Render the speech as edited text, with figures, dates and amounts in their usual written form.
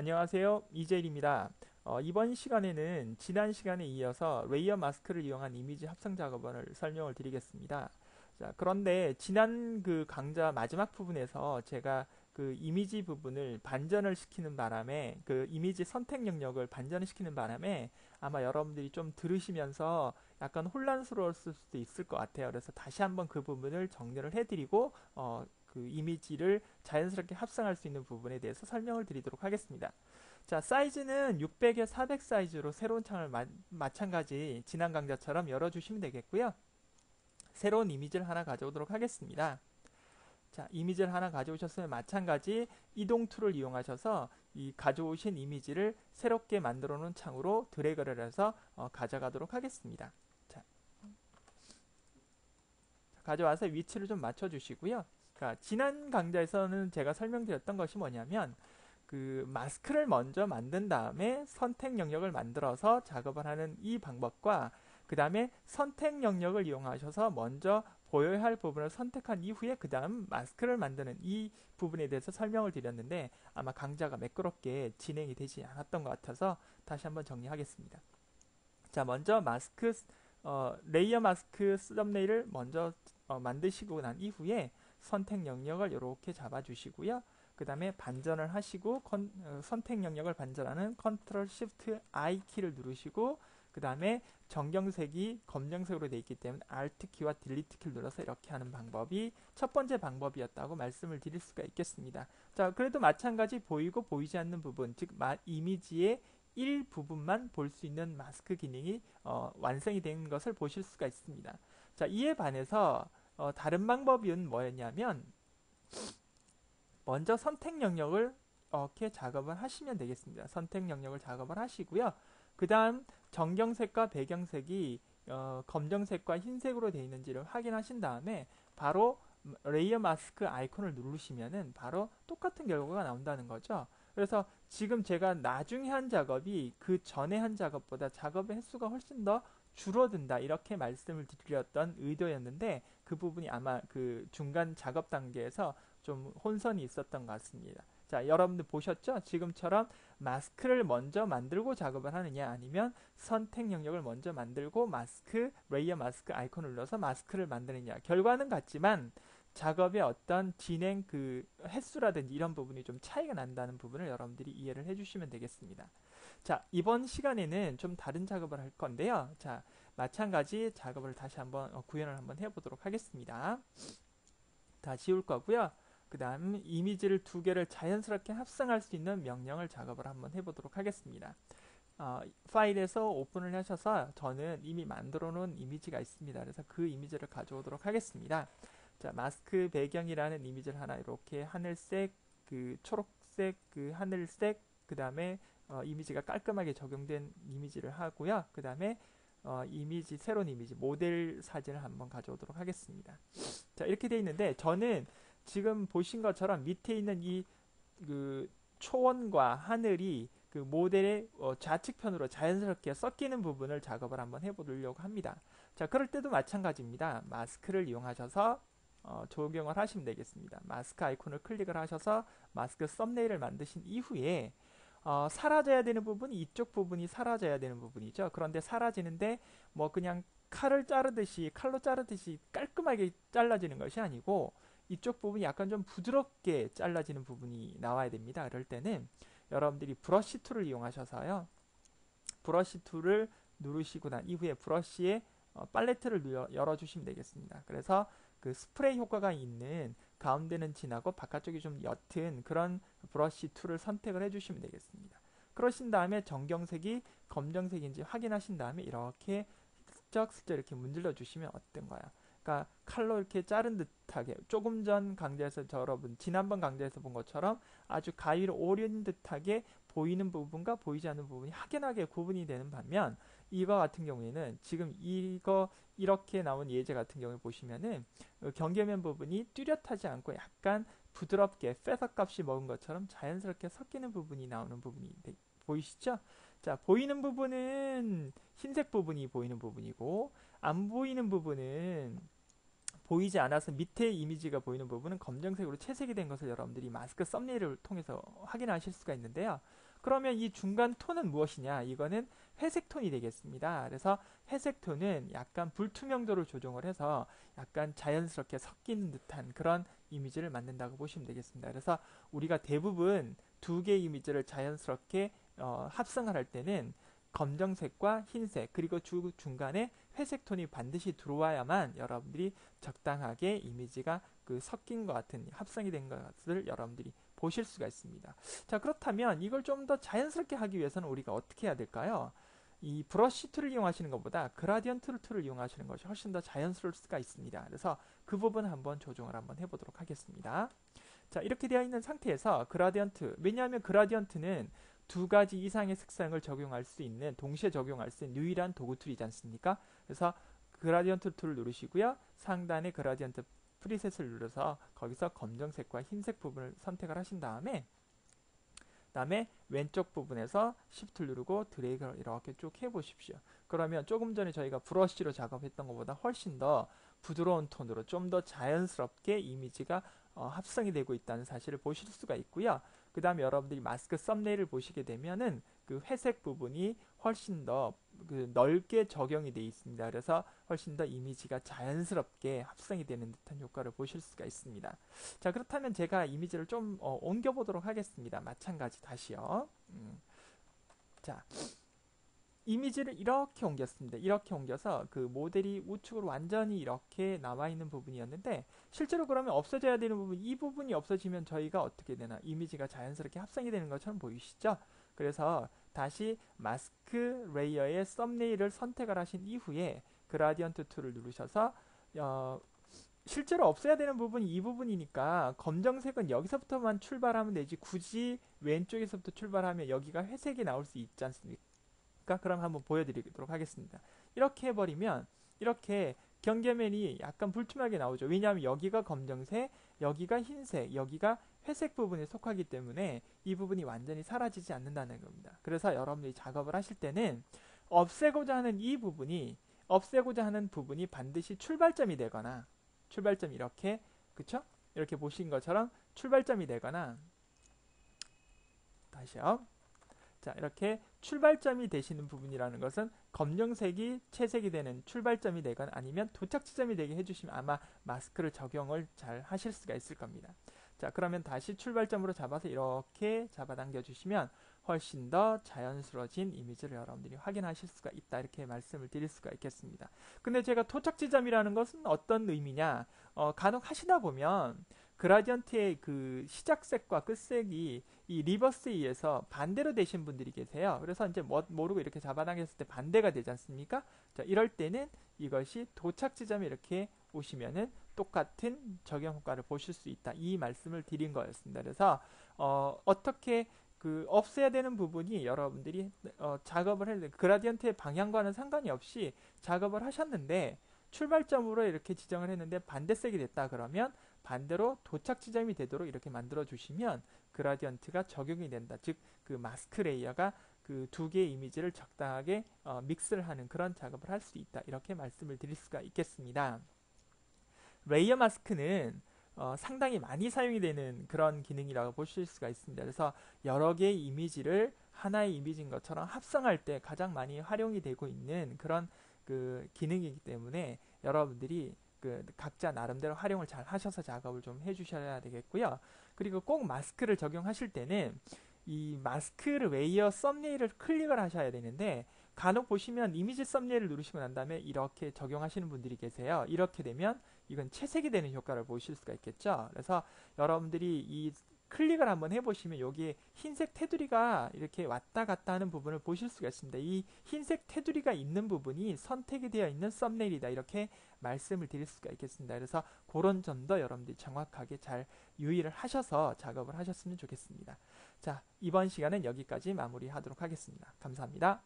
안녕하세요. 이재일입니다. 이번 시간에는 지난 시간에 이어서 레이어 마스크를 이용한 이미지 합성 작업을 설명을 드리겠습니다. 자, 그런데 지난 그 강좌 마지막 부분에서 제가 그 이미지 부분을 반전을 시키는 바람에 그 이미지 선택 영역을 반전을 시키는 바람에 아마 여러분들이 좀 들으시면서 약간 혼란스러웠을 수도 있을 것 같아요. 그래서 다시 한번 그 부분을 정리를 해드리고 그 이미지를 자연스럽게 합성할 수 있는 부분에 대해서 설명을 드리도록 하겠습니다. 자, 사이즈는 600에 400 사이즈로 새로운 창을 마찬가지 지난 강좌처럼 열어주시면 되겠고요. 새로운 이미지를 하나 가져오도록 하겠습니다. 자, 이미지를 하나 가져오셨으면 마찬가지 이동 툴을 이용하셔서 이 가져오신 이미지를 새롭게 만들어 놓은 창으로 드래그를 해서 가져가도록 하겠습니다. 자, 가져와서 위치를 좀 맞춰주시고요. 그러니까 지난 강좌에서는 제가 설명드렸던 것이 뭐냐면 그 마스크를 먼저 만든 다음에 선택 영역을 만들어서 작업을 하는 이 방법과 그 다음에 선택 영역을 이용하셔서 먼저 보여야 할 부분을 선택한 이후에 그 다음 마스크를 만드는 이 부분에 대해서 설명을 드렸는데 아마 강좌가 매끄럽게 진행이 되지 않았던 것 같아서 다시 한번 정리하겠습니다. 자, 먼저 레이어 마스크 썸네일을 먼저 만드시고 난 이후에 선택 영역을 이렇게 잡아주시고요. 그 다음에 반전을 하시고 선택 영역을 반전하는 컨트롤 시프트 I 키를 누르시고 그 다음에 정경색이 검정색으로 되어 있기 때문에 Alt 키와 딜리트 키를 눌러서 이렇게 하는 방법이 첫 번째 방법이었다고 말씀을 드릴 수가 있겠습니다. 자, 그래도 마찬가지 보이고 보이지 않는 부분, 즉 이미지의 일부분만 볼 수 있는 마스크 기능이 완성이 된 것을 보실 수가 있습니다. 자, 이에 반해서 다른 방법은 뭐였냐면 먼저 선택 영역을 이렇게 작업을 하시면 되겠습니다. 선택 영역을 작업을 하시고요. 그 다음 정경색과 배경색이 검정색과 흰색으로 되어 있는지를 확인하신 다음에 바로 레이어 마스크 아이콘을 누르시면은 바로 똑같은 결과가 나온다는 거죠. 그래서 지금 제가 나중에 한 작업이 그 전에 한 작업보다 작업의 횟수가 훨씬 더 줄어든다 이렇게 말씀을 드렸던 의도였는데 그 부분이 아마 그 중간 작업 단계에서 좀 혼선이 있었던 것 같습니다. 자, 여러분들 보셨죠? 지금처럼 마스크를 먼저 만들고 작업을 하느냐 아니면 선택 영역을 먼저 만들고 레이어 마스크 아이콘을 눌러서 마스크를 만드느냐 결과는 같지만 작업의 어떤 진행 그 횟수라든지 이런 부분이 좀 차이가 난다는 부분을 여러분들이 이해를 해주시면 되겠습니다. 자, 이번 시간에는 좀 다른 작업을 할 건데요. 자, 마찬가지 작업을 다시 한번 구현을 한번 해보도록 하겠습니다. 다 지울 거고요. 그 다음 이미지를 두 개를 자연스럽게 합성할 수 있는 명령을 작업을 한번 해보도록 하겠습니다. 파일에서 오픈을 하셔서 저는 이미 만들어 놓은 이미지가 있습니다. 그래서 그 이미지를 가져오도록 하겠습니다. 자, 마스크 배경이라는 이미지를 하나 이렇게 하늘색, 그 초록색, 그 하늘색, 그 다음에 이미지가 깔끔하게 적용된 이미지를 하고요. 그 다음에 새로운 이미지, 모델 사진을 한번 가져오도록 하겠습니다. 자, 이렇게 돼 있는데 저는 지금 보신 것처럼 밑에 있는 이 그 초원과 하늘이 그 모델의 좌측편으로 자연스럽게 섞이는 부분을 작업을 한번 해보려고 합니다. 자, 그럴 때도 마찬가지입니다. 마스크를 이용하셔서 적용을 하시면 되겠습니다. 마스크 아이콘을 클릭을 하셔서 마스크 썸네일을 만드신 이후에 사라져야 되는 부분이 이쪽 부분이 사라져야 되는 부분이죠. 그런데 사라지는데 뭐 그냥 칼로 자르듯이 깔끔하게 잘라지는 것이 아니고 이쪽 부분이 약간 좀 부드럽게 잘라지는 부분이 나와야 됩니다. 그럴 때는 여러분들이 브러쉬 툴을 이용하셔서요. 브러쉬 툴을 누르시고 난 이후에 브러쉬의 팔레트를 열어주시면 되겠습니다. 그래서 그 스프레이 효과가 있는 가운데는 진하고 바깥쪽이 좀 옅은 그런 브러쉬 툴을 선택을 해주시면 되겠습니다. 그러신 다음에 정경색이 검정색인지 확인하신 다음에 이렇게 슬쩍슬쩍 이렇게 문질러 주시면 어떤가요? 그러니까 칼로 이렇게 자른 듯하게 조금 전 강좌에서 여러분 지난번 강좌에서 본 것처럼 아주 가위로 오린 듯하게 보이는 부분과 보이지 않는 부분이 확연하게 구분이 되는 반면 이거 같은 경우에는 지금 이거 이렇게 나온 예제 같은 경우에 보시면은 경계면 부분이 뚜렷하지 않고 약간 부드럽게 페서 값이 먹은 것처럼 자연스럽게 섞이는 부분이 나오는 부분이 보이시죠? 자, 보이는 부분은 흰색 부분이 보이는 부분이고 안 보이는 부분은 보이지 않아서 밑에 이미지가 보이는 부분은 검정색으로 채색이 된 것을 여러분들이 마스크 썸네일을 통해서 확인하실 수가 있는데요. 그러면 이 중간 톤은 무엇이냐? 이거는 회색 톤이 되겠습니다. 그래서 회색 톤은 약간 불투명도를 조정을 해서 약간 자연스럽게 섞이는 듯한 그런 이미지를 만든다고 보시면 되겠습니다. 그래서 우리가 대부분 두 개의 이미지를 자연스럽게 합성을 할 때는 검정색과 흰색 그리고 중간에 회색 톤이 반드시 들어와야만 여러분들이 적당하게 이미지가 그 섞인 것 같은 합성이 된 것을 여러분들이 보실 수가 있습니다. 자, 그렇다면 이걸 좀 더 자연스럽게 하기 위해서는 우리가 어떻게 해야 될까요? 이 브러쉬 툴을 이용하시는 것보다 그라디언트 툴을 이용하시는 것이 훨씬 더 자연스러울 수가 있습니다. 그래서 그 부분 한번 조정을 한번 해보도록 하겠습니다. 자, 이렇게 되어 있는 상태에서 그라디언트, 왜냐하면 그라디언트는 두 가지 이상의 색상을 적용할 수 있는, 동시에 적용할 수 있는 유일한 도구 툴이지 않습니까? 그래서 그라디언트 툴을 누르시고요. 상단에 그라디언트 프리셋을 눌러서 거기서 검정색과 흰색 부분을 선택을 하신 다음에 왼쪽 부분에서 Shift 누르고 드래그를 이렇게 쭉 해보십시오. 그러면 조금 전에 저희가 브러쉬로 작업했던 것보다 훨씬 더 부드러운 톤으로 좀 더 자연스럽게 이미지가 합성이 되고 있다는 사실을 보실 수가 있고요. 그 다음에 여러분들이 마스크 썸네일을 보시게 되면은 그 회색 부분이 훨씬 더 그 넓게 적용이 되어 있습니다. 그래서 훨씬 더 이미지가 자연스럽게 합성이 되는 듯한 효과를 보실 수가 있습니다. 자, 그렇다면 제가 이미지를 좀 옮겨 보도록 하겠습니다. 마찬가지 다시요. 자, 이미지를 이렇게 옮겼습니다. 이렇게 옮겨서 그 모델이 우측으로 완전히 이렇게 나와 있는 부분이었는데 실제로 그러면 없어져야 되는 부분, 이 부분이 없어지면 저희가 어떻게 되나, 이미지가 자연스럽게 합성이 되는 것처럼 보이시죠? 그래서 다시 마스크 레이어의 썸네일을 선택을 하신 이후에 그라디언트 툴을 누르셔서 실제로 없애야 되는 부분이 이 부분이니까 검정색은 여기서부터만 출발하면 되지 굳이 왼쪽에서부터 출발하면 여기가 회색이 나올 수 있지 않습니까? 그럼 한번 보여드리도록 하겠습니다. 이렇게 해버리면 이렇게 경계면이 약간 불투명하게 나오죠. 왜냐하면 여기가 검정색, 여기가 흰색, 여기가 회색 부분에 속하기 때문에 이 부분이 완전히 사라지지 않는다는 겁니다. 그래서 여러분들이 작업을 하실 때는 없애고자 하는 부분이 반드시 출발점이 되거나, 출발점이 이렇게, 그쵸? 이렇게 보신 것처럼 출발점이 되거나, 다시요. 자, 이렇게 출발점이 되시는 부분이라는 것은 검정색이 채색이 되는 출발점이 되거나 아니면 도착 지점이 되게 해주시면 아마 마스크를 적용을 잘 하실 수가 있을 겁니다. 자, 그러면 다시 출발점으로 잡아서 이렇게 잡아당겨 주시면 훨씬 더 자연스러워진 이미지를 여러분들이 확인하실 수가 있다, 이렇게 말씀을 드릴 수가 있겠습니다. 근데 제가 도착 지점이라는 것은 어떤 의미냐, 간혹 하시다 보면 그라디언트의 그 시작색과 끝색이 이 리버스에 의해서 반대로 되신 분들이 계세요. 그래서 이제 모르고 이렇게 잡아당겼을 때 반대가 되지 않습니까? 자, 이럴 때는 이것이 도착 지점에 이렇게 오시면은 똑같은 적용 효과를 보실 수 있다, 이 말씀을 드린 거였습니다. 그래서 어떻게 그 없애야 되는 부분이 여러분들이 작업을 할 때 그라디언트의 방향과는 상관이 없이 작업을 하셨는데 출발점으로 이렇게 지정을 했는데 반대색이 됐다 그러면 반대로 도착 지점이 되도록 이렇게 만들어 주시면 그라디언트가 적용이 된다. 즉 그 마스크 레이어가 그 두 개의 이미지를 적당하게 믹스를 하는 그런 작업을 할 수 있다, 이렇게 말씀을 드릴 수가 있겠습니다. 레이어 마스크는 상당히 많이 사용이 되는 그런 기능이라고 보실 수가 있습니다. 그래서 여러 개의 이미지를 하나의 이미지인 것처럼 합성할 때 가장 많이 활용이 되고 있는 그런 그 기능이기 때문에 여러분들이 그 각자 나름대로 활용을 잘 하셔서 작업을 좀 해주셔야 되겠고요. 그리고 꼭 마스크를 적용하실 때는 이 마스크 레이어 썸네일을 클릭을 하셔야 되는데 간혹 보시면 이미지 썸네일을 누르시고 난 다음에 이렇게 적용하시는 분들이 계세요. 이렇게 되면 이건 채색이 되는 효과를 보실 수가 있겠죠. 그래서 여러분들이 이 클릭을 한번 해보시면 여기에 흰색 테두리가 이렇게 왔다 갔다 하는 부분을 보실 수가 있습니다. 이 흰색 테두리가 있는 부분이 선택이 되어 있는 썸네일이다, 이렇게 말씀을 드릴 수가 있겠습니다. 그래서 그런 점도 여러분들이 정확하게 잘 유의를 하셔서 작업을 하셨으면 좋겠습니다. 자, 이번 시간은 여기까지 마무리하도록 하겠습니다. 감사합니다.